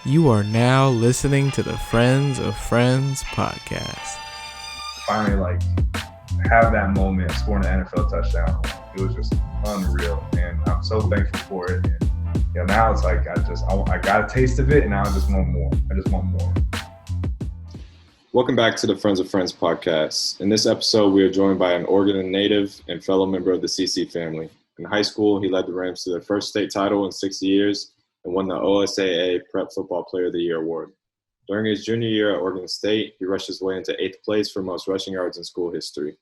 You are now listening to the Friends of Friends podcast. Finally, have that moment scoring an NFL touchdown. It was just unreal, and I'm so thankful for it. And now it's like I got a taste of it, and now I just want more. I just want more. Welcome back to the Friends of Friends podcast. In this episode, we are joined by an Oregon native and fellow member of the CC family. In high school, he led the Rams to their first state title in 6 years and won the OSAA Prep Football Player of the Year award. During his junior year at Oregon State, he rushed his way into 8th place for most rushing yards in school history.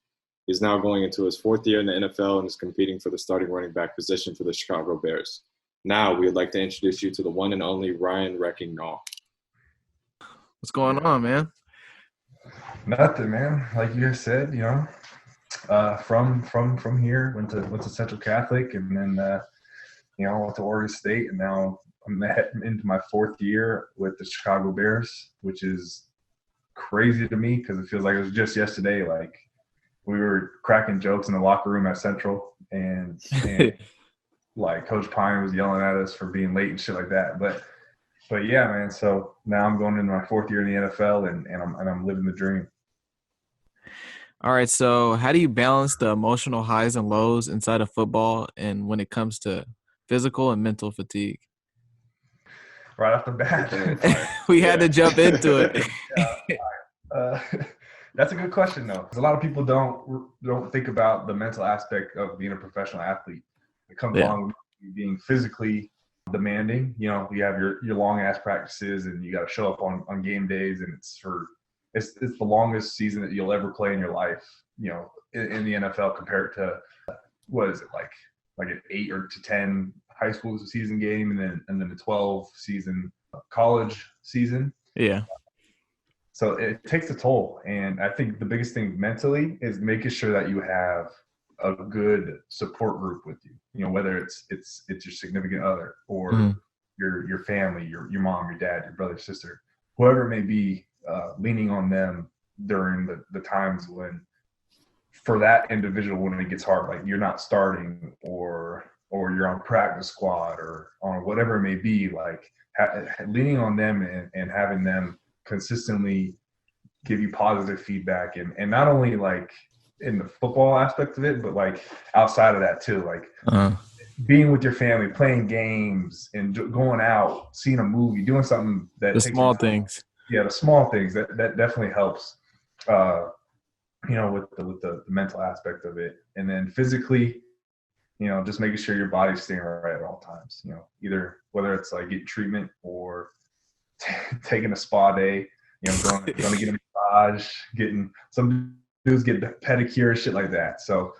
He's now going into his 4th year in the NFL and is competing for the starting running back position for the Chicago Bears. Now, we would like to introduce you to the one and only Ryan Nall. What's going on, man? Nothing, man. Like you guys said, from here, went to Central Catholic, and then went to Oregon State, and now I'm into my 4th year with the Chicago Bears, which is crazy to me because it feels like it was just yesterday. Like we were cracking jokes in the locker room at Central, and like Coach Pine was yelling at us for being late and shit like that. But yeah, man. So now I'm going into my 4th year in the NFL, and I'm living the dream. All right. So how do you balance the emotional highs and lows inside of football, and when it comes to physical and mental fatigue? Right off the bat, we had to jump into it. That's a good question, though, because a lot of people don't think about the mental aspect of being a professional athlete. It comes along with being physically demanding. You have your long ass practices, and you got to show up on game days, and it's the longest season that you'll ever play in your life. In the NFL compared to what is it like an 8 or to 10 high school season game, and then the 12 season college season. Yeah. So it takes a toll, and I think the biggest thing mentally is making sure that you have a good support group with you. Whether it's your significant other or your family, your mom, your dad, your brother, sister, whoever it may be, leaning on them during the times when, for that individual, when it gets hard, like you're not starting or you're on practice squad or on whatever it may be, like leaning on them and having them consistently give you positive feedback, and not only like in the football aspect of it, but like outside of that too, like being with your family, playing games, and going out, seeing a movie, doing something that the small things. Yeah, the small things that definitely helps. With the mental aspect of it, and then physically, just making sure your body's staying right at all times. Either whether it's like getting treatment or taking a spa day. Going to get a massage, getting some dudes get pedicure, shit like that. So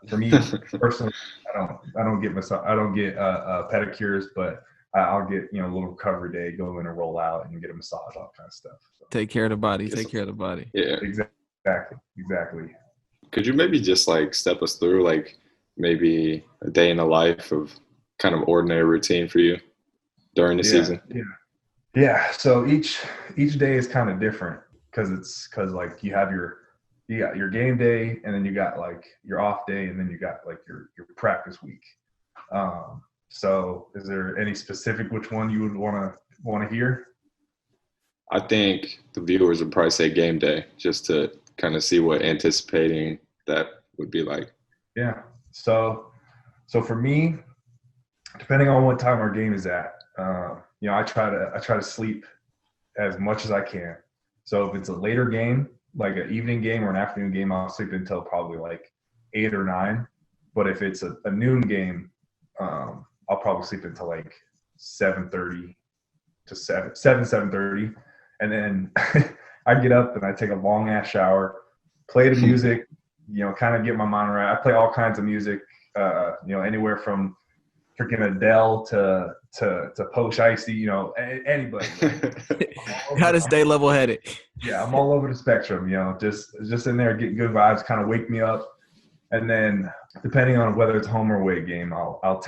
for me personally, I don't get pedicures, but I'll get a little recovery day, go in and roll out and get a massage, all kind of stuff. So, take care of the body. Yeah, exactly. Could you maybe just step us through maybe a day in the life of kind of ordinary routine for you during the season? Yeah. So each day is kind of different because you have your game day, and then you got your off day, and then you got your practice week. So is there any specific which one you would want to hear? I think the viewers would probably say game day, just to kind of see what anticipating that would be like. Yeah. So for me, depending on what time our game is at, I try to sleep as much as I can. So if it's a later game, like an evening game or an afternoon game, I'll sleep until probably 8 or 9. But if it's a noon game, I'll probably sleep until 7:30 to 7:30, and then I get up and I take a long ass shower, play the music, kind of get my mind right. I play all kinds of music, anywhere from freaking Adele to Post Icy, anybody. Gotta stay level-headed. Yeah, I'm all over the spectrum. Just in there getting good vibes, kind of wake me up, and then depending on whether it's home or away game, I'll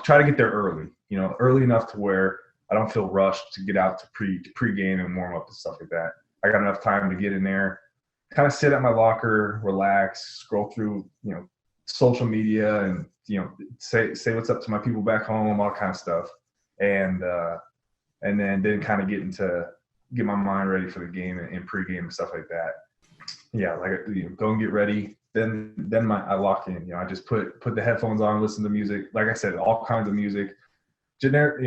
try to get there early. Early enough to where I don't feel rushed to get out to pre-game and warm up and stuff like that. I got enough time to get in there, kind of sit at my locker, relax, scroll through, social media, and say what's up to my people back home, all kind of stuff. And and then kind of get my mind ready for the game and pregame and stuff like that. Yeah, like go and get ready. Then I lock in. I just put the headphones on, listen to music. Like I said, all kinds of music, generic.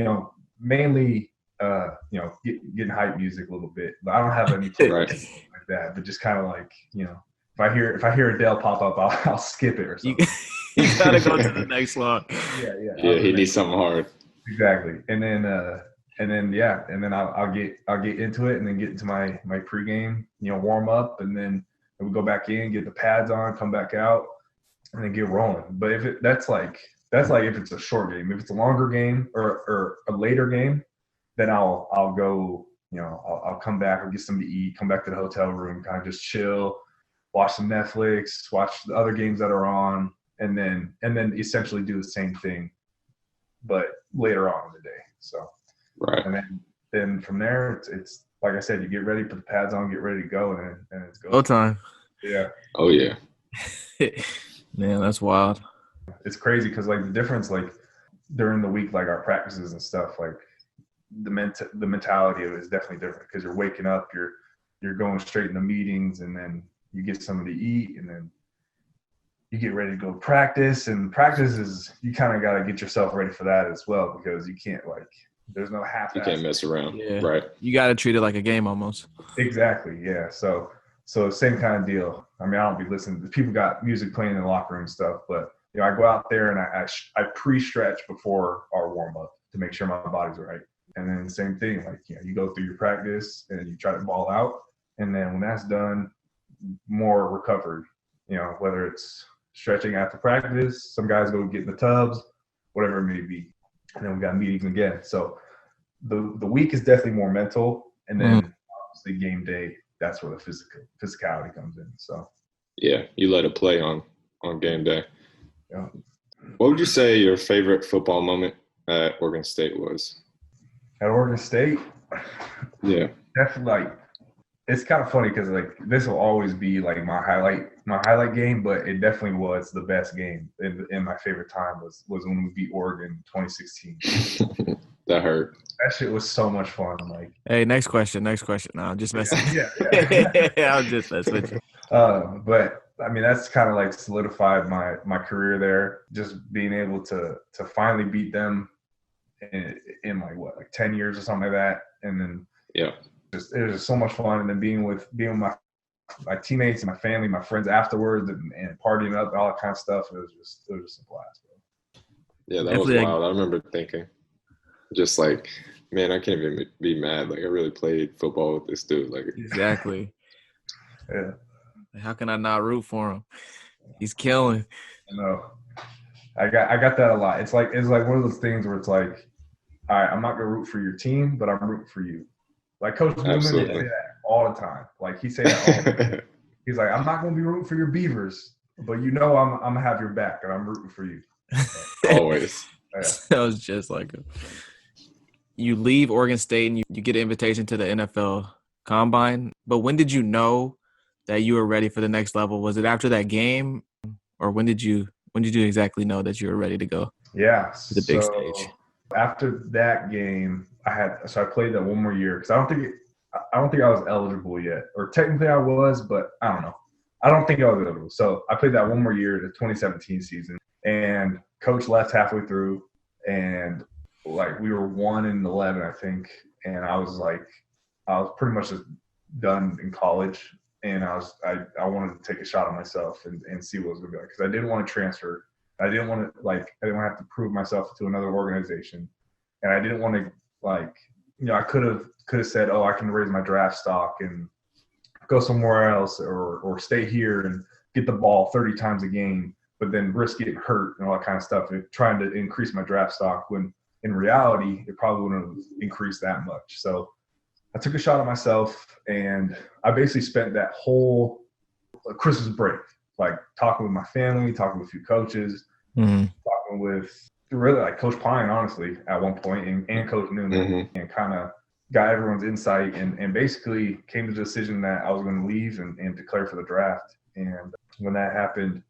Mainly getting hype music a little bit. But I don't have any Right. like that. But just kind of like if I hear Adele pop up, I'll skip it or something. You gotta go to the next song. Yeah, he needs something hard. Exactly. And then I'll get into it and then get into my pregame, warm up, and then we go back in, get the pads on, come back out, and then get rolling. But that's like if it's a short game. If it's a longer game or a later game, then I'll go, I'll come back, I'll get something to eat, come back to the hotel room, kind of just chill, watch some Netflix, watch the other games that are on, and then essentially do the same thing, but later on in the day. So, right. And then from there, it's like I said, you get ready, put the pads on, get ready to go, and it's go time. Yeah. Oh yeah. Man, that's wild. It's crazy because like the difference, like during the week, like our practices and stuff, like the mentality of it is definitely different because you're waking up, you're going straight into meetings, and then you get something to eat, and then you get ready to go practice. And practice is, you kind of got to get yourself ready for that as well, because you can't there's no half. You can't mess around. Yeah. Right. You got to treat it like a game almost. Exactly. Yeah. So same kind of deal. I mean, I don't be listening. People got music playing in the locker room and stuff, but I go out there and I pre-stretch before our warm up to make sure my body's right. And then same thing, like, you go through your practice and you try to ball out. And then when that's done, more recovery, whether it's stretching after practice, some guys go get in the tubs, whatever it may be. And then we got meetings again. So the week is definitely more mental. And then obviously game day, that's where the physicality comes in. So yeah, you let it play on game day. Yeah. What would you say your favorite football moment at Oregon State was? At Oregon State? Yeah. Definitely, it's kind of funny because this will always be like my highlight game, but it definitely was the best game in my favorite time was when we beat Oregon 2016. That hurt. That shit was so much fun. Hey, next question. No, I'm just messing. Yeah. I'm just messing with you. But I mean, that's kind of solidified my career there. Just being able to finally beat them in 10 years or something like that, and then yeah, it was just so much fun. And then being with my teammates and my family, my friends afterwards, and partying up, all that kind of stuff. It was just a blast, bro. Yeah, that was wild. I remember thinking, just man, I can't even be mad. I really played football with this dude. Exactly. Yeah. How can I not root for him? He's killing. No, I got that a lot. It's like one of those things where it's like, all right, I'm not gonna root for your team, but I'm rooting for you. Like Coach Newman say that all the time. He say that all the time. He's like, I'm not gonna be rooting for your Beavers, but I'm gonna have your back, and I'm rooting for you. Always. Yeah. That was just like you leave Oregon State and you get an invitation to the NFL Combine. But when did you know that you were ready for the next level? Was it after that game, or when did you exactly know that you were ready to go? Yeah, to the big stage. After that game, I played that one more year because I don't think I was eligible yet, or technically I was, but I don't know. I don't think I was eligible. So I played that one more year, the 2017 season, and coach left halfway through, and we were 1-11, I think, and I was pretty much just done in college. And I wanted to take a shot at myself and see what it was going to be like, because I didn't want to transfer. I didn't want to have to prove myself to another organization, and I didn't want to I could have said, oh, I can raise my draft stock and go somewhere else, or stay here and get the ball 30 times a game, but then risk getting hurt and all that kind of stuff, and trying to increase my draft stock when in reality it probably wouldn't have increased that much. So I took a shot at myself, and I basically spent that whole Christmas break, talking with my family, talking with a few coaches, talking with really Coach Pine, honestly, at one point, and Coach Newman, and kind of got everyone's insight, and basically came to the decision that I was going to leave and declare for the draft. And when that happened,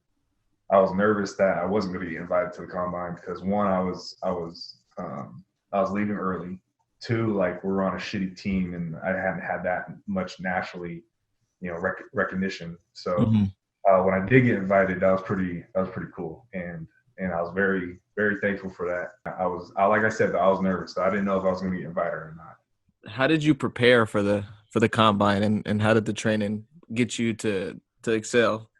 I was nervous that I wasn't going to get invited to the Combine because, one, I was leaving early. Two, like we're on a shitty team, and I hadn't had that much nationally, recognition. So Mm-hmm. when I did get invited, that was pretty cool, and I was very very thankful for that. Like I said, I was nervous. So I didn't know if I was going to get invited or not. How did you prepare for the combine, and how did the training get you to excel?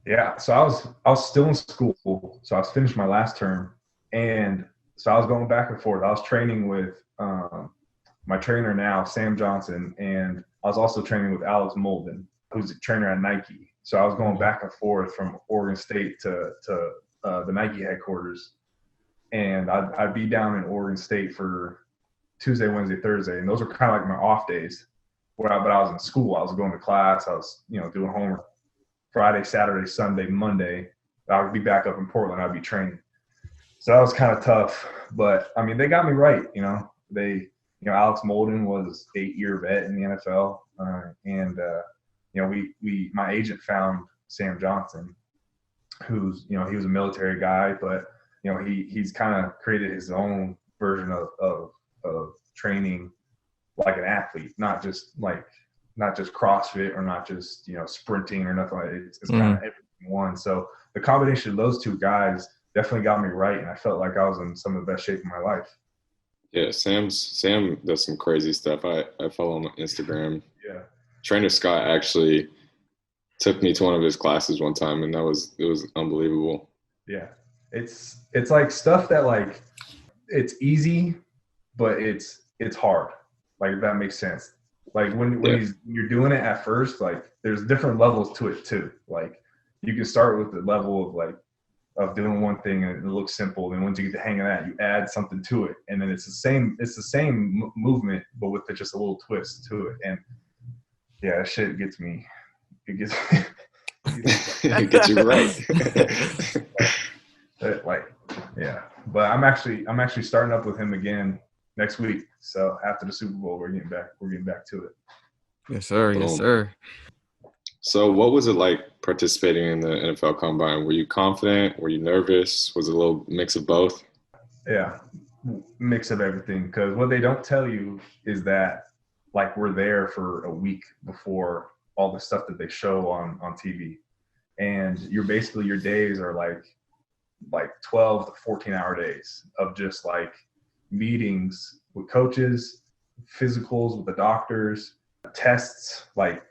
Yeah, so I was still in school, so I was finished my last term, and so I was going back and forth. I was training with my trainer now, Sam Johnson, and I was also training with Alex Molden, who's a trainer at Nike. So I was going back and forth from Oregon State to the Nike headquarters, and I'd be down in Oregon State for Tuesday, Wednesday, Thursday, and those were kind of like my off days. But I was in school. I was going to class. I was doing homework. Friday, Saturday, Sunday, Monday, I would be back up in Portland. I'd be training. So that was kind of tough. But, I mean, they got me right, Alex Molden was 8-year vet in the NFL. My agent found Sam Johnson, who's, he was a military guy, but, he's kind of created his own version of training like an athlete, not just CrossFit or not just, sprinting or nothing like that. It's kind of everything in one. So the combination of those two guys definitely got me right. And I felt like I was in some of the best shape of my life. Yeah. Sam does some crazy stuff. I follow him on Instagram. Yeah. Trainer Scott actually took me to one of his classes one time, and it was unbelievable. Yeah. It's like stuff that like, it's easy, but it's hard. Like, if that makes sense. Like when you're doing it at first, like there's different levels to it too. Like you can start with the level of doing one thing and it looks simple. Then once you get the hang of that, you add something to it, and then it's the same movement, but with just a little twist to it. And yeah, that shit gets me. It gets it gets you right. But I'm actually starting up with him again next week. So after the Super Bowl, we're getting back to it. Yes, sir. Yes, sir. So what was it like participating in the NFL Combine? Were you confident? Were you nervous? Was it a little mix of both? Yeah, mix of everything. Because what they don't tell you is that, like, we're there for a week before all the stuff that they show on TV. And your days are like 12 to 14-hour days of just, like, meetings with coaches, physicals with the doctors, tests, like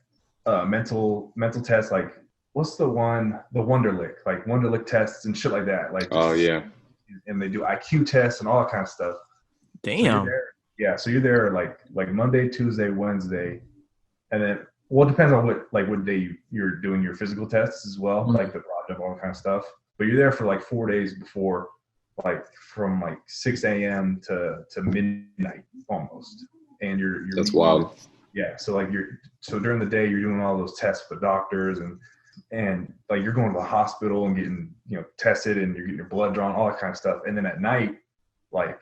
mental tests, like what's the Wonderlic, like Wonderlic tests and shit like that. Like, oh yeah, and they do IQ tests and all that kind of stuff. Damn. So you're there like Monday, Tuesday, Wednesday, and then it depends on what day you're doing your physical tests as well, like the project, all that kind of stuff. But you're there for like 4 days before, like from like 6 a.m. to midnight almost, and you're that's wild. Yeah, so like so during the day you're doing all those tests with the doctors and like you're going to the hospital and getting tested, and you're getting your blood drawn, all that kind of stuff. And then at night, like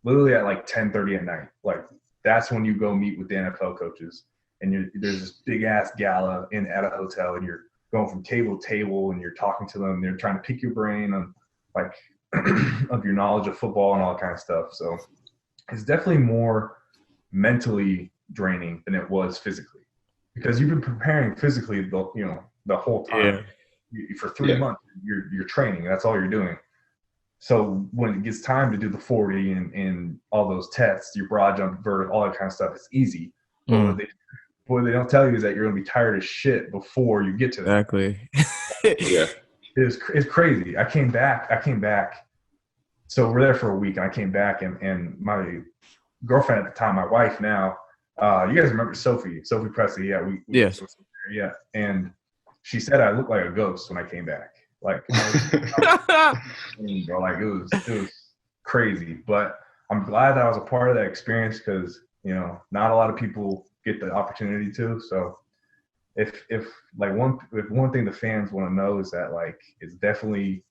literally at like 10:30 at night, like that's when you go meet with the NFL coaches, and there's this big ass gala at a hotel, and you're going from table to table, and you're talking to them, and they're trying to pick your brain on like of your knowledge of football and all that kind of stuff. So it's definitely more mentally draining than it was physically, because you've been preparing physically the whole time. For 3 months you're training, that's all you're doing. So when it gets time to do the 40 and all those tests, your broad jump, vertical, all that kind of stuff, it's easy. But what they don't tell you is that you're going to be tired as shit before you get to that. Exactly. Yeah. It's crazy. I came back. So we're there for a week, and I came back, and my girlfriend at the time, my wife now, you guys remember Sophie Presley? Yeah. Yes. Yeah. And she said I looked like a ghost when I came back. Like, it was crazy. But I'm glad that I was a part of that experience, because, not a lot of people get the opportunity to. So if one thing the fans want to know is that, like, it's definitely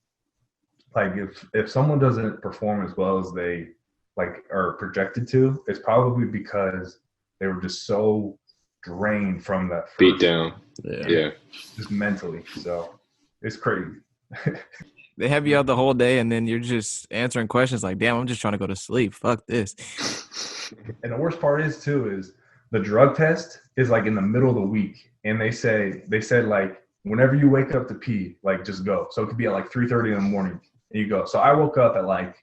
like if someone doesn't perform as well as they like are projected to, it's probably because they were just so drained from that beat down. Yeah. Just mentally. So it's crazy. They have you out the whole day, and then you're just answering questions like, "Damn, I'm just trying to go to sleep. Fuck this." And the worst part is too is the drug test is like in the middle of the week, and they said like whenever you wake up to pee, like just go. So it could be at like 3:30 in the morning, and you go. So I woke up at like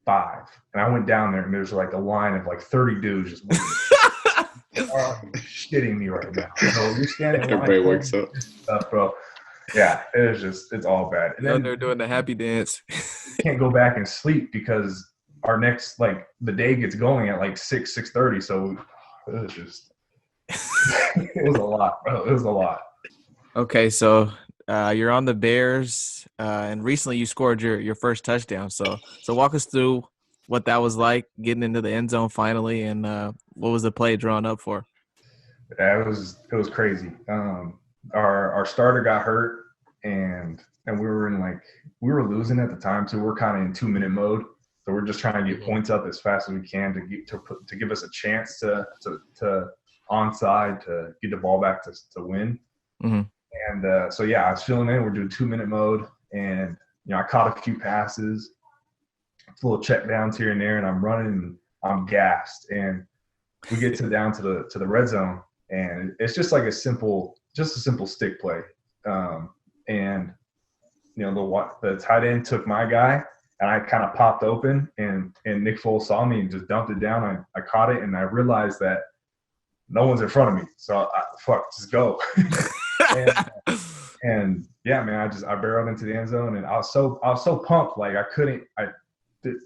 5, and I went down there, and there's like a line of like 30 dudes just waiting. Are you shitting me right now? So you're standing in line. Everybody wakes up. Stuff, bro. Yeah, it's all bad. And Then then they're doing the happy dance. can't go back and sleep because our next the day gets going at like 6:30. So it was just it was a lot, bro. It was a lot. Okay, so you're on the Bears, and recently you scored your first touchdown. So walk us through what that was like getting into the end zone finally, and what was the play drawn up for? Yeah, it was crazy. Our starter got hurt, and we were losing at the time, so we're kind of in 2-minute mode. So we're just trying to get points up as fast as we can to give us a chance to onside to get the ball back to win. Mm-hmm. And so yeah, I was filling in. We're doing 2-minute mode, and I caught a few passes, little check downs here and there, and I'm running. And I'm gassed, and we get down to the red zone, and it's just like a simple stick play. And the tight end took my guy, and I kind of popped open, and Nick Foles saw me and just dumped it down. I caught it, and I realized that no one's in front of me, so just go. and yeah, man, I barreled into the end zone, and I was so pumped, like I did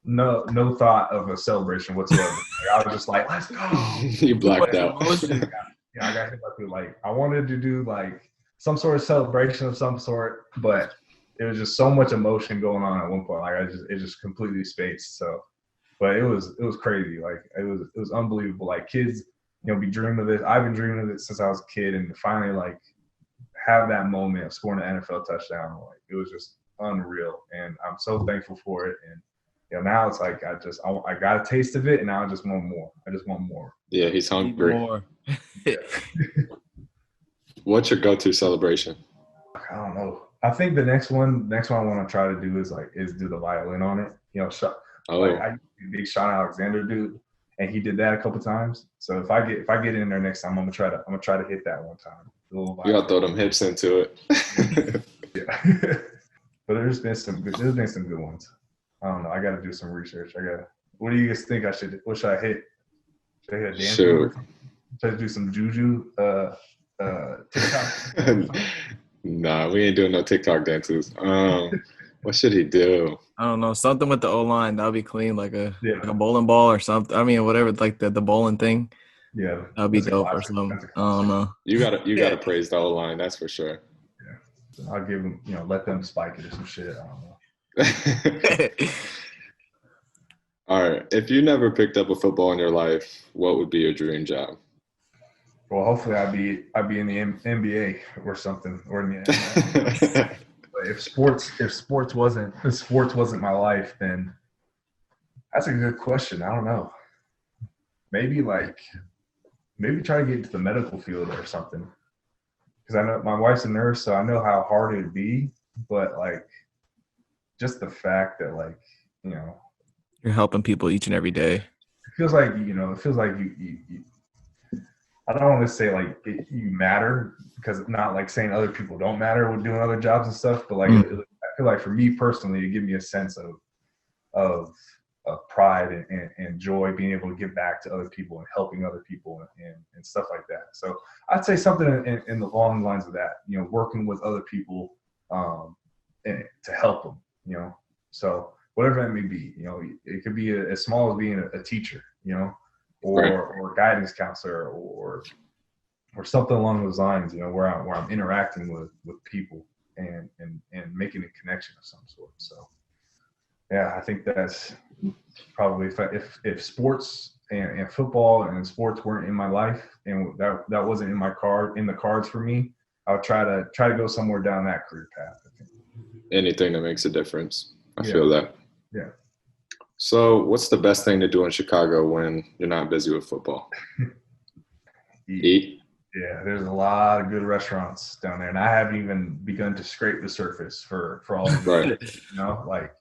no thought of a celebration whatsoever. Like, I was just like, let's go. You blacked out. I got hit like I wanted to do like some sort of celebration of some sort, but it was just so much emotion going on at one point. Like it just completely spaced. So, but it was crazy. Like it was unbelievable. Like kids, be dreaming of this. I've been dreaming of it since I was a kid, and to finally like have that moment of scoring an NFL touchdown, like it was just unreal. And I'm so thankful for it. And now it's like I got a taste of it, and now I just want more. I just want more. Yeah, he's hungry. More. What's your go-to celebration? I don't know. I think the next one I want to try to do is do the violin on it. I used to be a big Sean Alexander dude, and he did that a couple times. So if I get in there next time, I'm gonna try to hit that one time. You gotta throw them hips into it. Yeah. But there's been some good ones. I don't know. I got to do some research. What do you guys think I should? What should I hit? Should I hit a dance? Sure. Should I do some juju? TikTok? Nah, we ain't doing no TikTok dances. What should he do? I don't know. Something with the O-line. That'll be clean, like a bowling ball or something. I mean, whatever, like the bowling thing. Yeah. That'll be dope or something. I don't know. You gotta praise the O-line. That's for sure. Yeah. I'll give them, let them spike it or some shit. I don't know. All right. If you never picked up a football in your life, what would be your dream job? Well, hopefully I'd be in the NBA or something, or in the NFL. But if sports wasn't my life, then that's a good question. I don't know. Maybe try to get into the medical field or something. Because I know my wife's a nurse, so I know how hard it'd be. But like, just the fact that you're helping people each and every day. It feels like you I don't want to say like you matter, because not like saying other people don't matter with doing other jobs and stuff, but like I feel like for me personally, it gives me a sense of pride and joy, being able to give back to other people and helping other people and stuff like that. So I'd say something in the long lines of that, working with other people and to help them, so whatever that may be, it could be as small as being a teacher, or a guidance counselor or something along those lines, where I'm interacting with people and making a connection of some sort. So yeah, I think that's probably if sports and football and sports weren't in my life, and that wasn't in the cards for me, I would try to go somewhere down that career path, I think. Anything that makes a difference. I feel that. Yeah. So what's the best thing to do in Chicago when you're not busy with football? Eat. Yeah, there's a lot of good restaurants down there, and I haven't even begun to scrape the surface for all of them. Right. You know, like,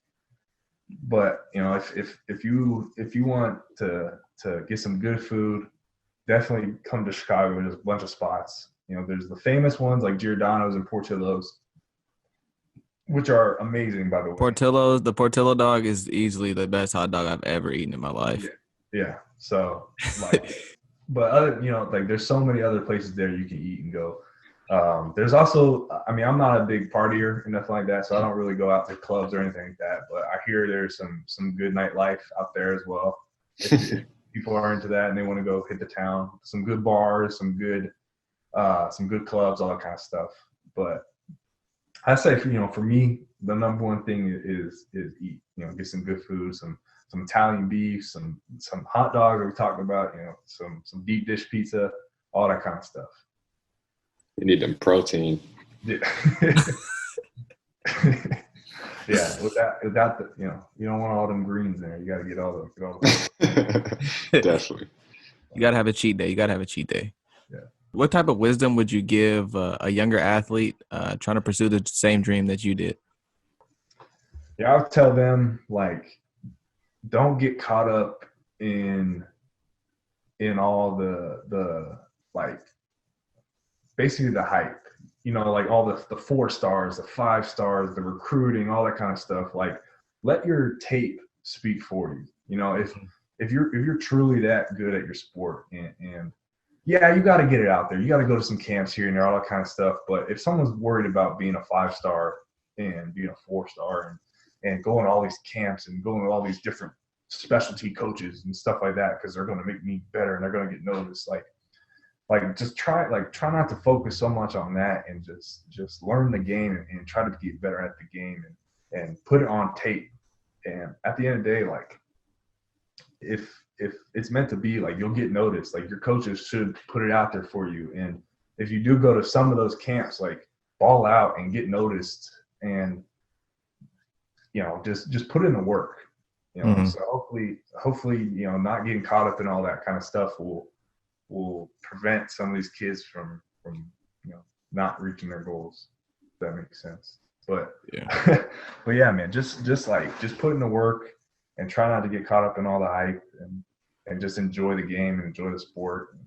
but you know, if you want to get some good food, definitely come to Chicago. There's a bunch of spots. You know, there's the famous ones like Giordano's and Portillo's, which are amazing, by the way. The Portillo dog is easily the best hot dog I've ever eaten in my life. Yeah. So, like, but other, you know, like there's so many other places there you can eat and go. There's also, I mean, I'm not a big partier and nothing like that, so I don't really go out to clubs or anything like that. But I hear there's some good nightlife out there as well. If people are into that and they want to go hit the town, some good bars, some good clubs, all that kind of stuff. But I say, you know, for me, the number one thing is eat. You know, get some good food, some Italian beef, some hot dogs that we talked about. You know, some deep dish pizza, all that kind of stuff. You need them protein. Yeah. Yeah, without the, you know, you don't want all them greens there. You got to get all the Definitely. You gotta have a cheat day. Yeah. What type of wisdom would you give a younger athlete trying to pursue the same dream that you did? Yeah, I'll tell them, like, don't get caught up in all the like, basically the hype. You know, like all the 4 stars, the 5 stars, the recruiting, all that kind of stuff. Like, let your tape speak for you. You know, if you're truly that good at your sport, and yeah, you got to get it out there. You got to go to some camps here and there, all that kind of stuff. But if someone's worried about being a 5-star and being a 4-star and going to all these camps and going to all these different specialty coaches and stuff like that, because they're going to make me better and they're going to get noticed, like just try not to focus so much on that, and just learn the game and try to get better at the game and put it on tape. And at the end of the day, like, if it's meant to be, like, you'll get noticed. Like, your coaches should put it out there for you. And if you do go to some of those camps, like, ball out and get noticed, and, you know, just put in the work. You know, Mm-hmm. So hopefully, you know, not getting caught up in all that kind of stuff will prevent some of these kids from you know, not reaching their goals. If that makes sense. But Yeah. but yeah, man, just put in the work and try not to get caught up in all the hype, and just enjoy the game and enjoy the sport.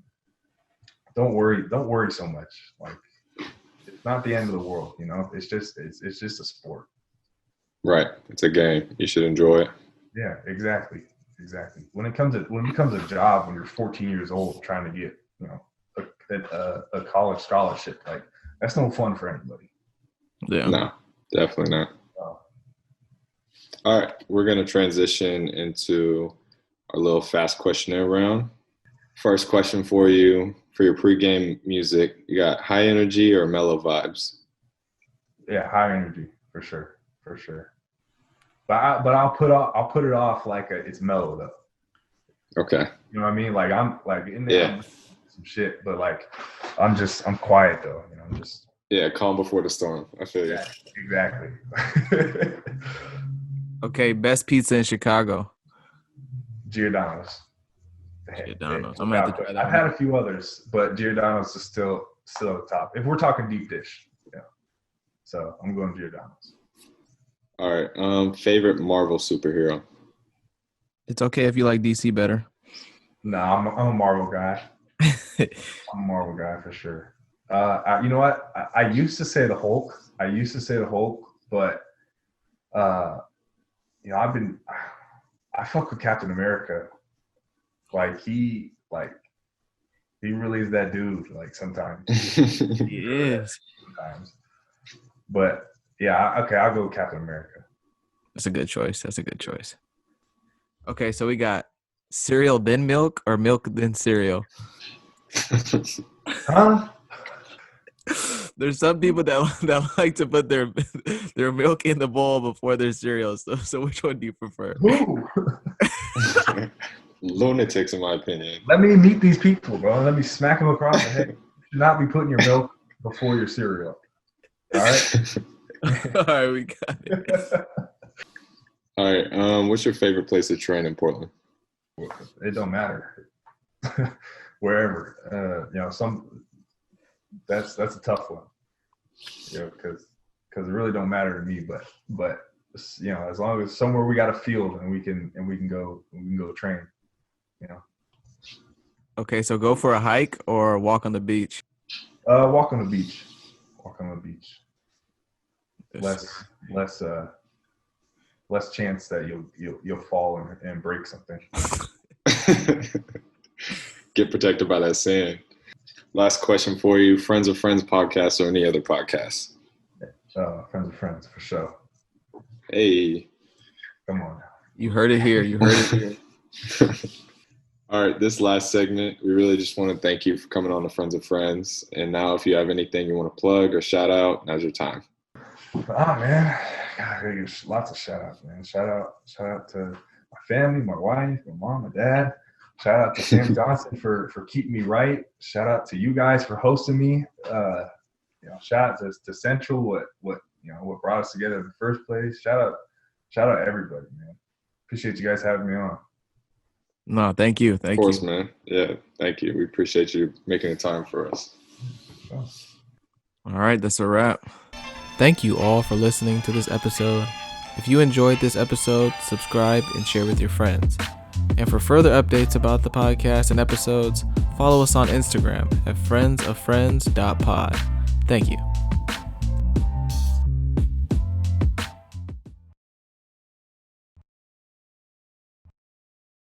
Don't worry so much. Like, it's not the end of the world, you know. It's just a sport. Right. It's a game. You should enjoy it. Yeah, exactly. When it becomes a job, when you're 14 years old trying to get, you know, a college scholarship, like, that's no fun for anybody. Yeah. No, definitely not. All right, we're going to transition into our little fast questionnaire round. First question for you, for your pregame music, you got high energy or mellow vibes? Yeah, high energy for sure. But I'll put it off like it's mellow though. Okay. You know what I mean? Like, I'm like in there, I'm some shit, but like I'm quiet though. You know, I'm just calm before the storm. I feel you. Exactly. Okay, best pizza in Chicago. Giordano's. Giordano's. I'm gonna have to try that. I've had a few others, but Giordano's is still at the top. If we're talking deep dish, yeah. So I'm going Giordano's. All right. Favorite Marvel superhero? It's okay if you like DC better. No, I'm a Marvel guy. I'm a Marvel guy for sure. You know what? I used to say the Hulk. But you know, I fuck with Captain America. Like, he really is that dude. Like, sometimes He is. Sometimes, but yeah, okay, I'll go with Captain America. That's a good choice. Okay, so we got cereal then milk or milk then cereal. Huh? There's some people that like to put their milk in the bowl before their cereal. So which one do you prefer? Who? Lunatics, in my opinion. Let me meet these people, bro. Let me smack them across the head. You should not be putting your milk before your cereal. All right? All right, we got it. All right. What's your favorite place to train in Portland? It don't matter. Wherever. You know, that's a tough one. Because it really don't matter to me, but as long as somewhere we got a field and we can go train. Okay, so go for a hike or walk on the beach. Walk on the beach. Yes, Less chance that you'll fall and break something. Get protected by that sand. Last question for you: Friends of Friends podcast or any other podcast? Friends of Friends for sure. Hey, come on now. You heard it here. All right, this last segment, we really just want to thank you for coming on to Friends of Friends. And now, if you have anything you want to plug or shout out, now's your time. Man, God, there's lots of shout outs, man. Shout out to my family, my wife, my mom, my dad. Shout out to Sam Johnson for keeping me right. Shout out to you guys for hosting me. Shout out to Central, what brought us together in the first place. Shout out everybody, man. Appreciate you guys having me on. No, thank you. Of course, man. Yeah, thank you. We appreciate you making the time for us. All right, that's a wrap. Thank you all for listening to this episode. If you enjoyed this episode, subscribe and share with your friends. And for further updates about the podcast and episodes, follow us on Instagram at friendsofriends.pod. Thank you.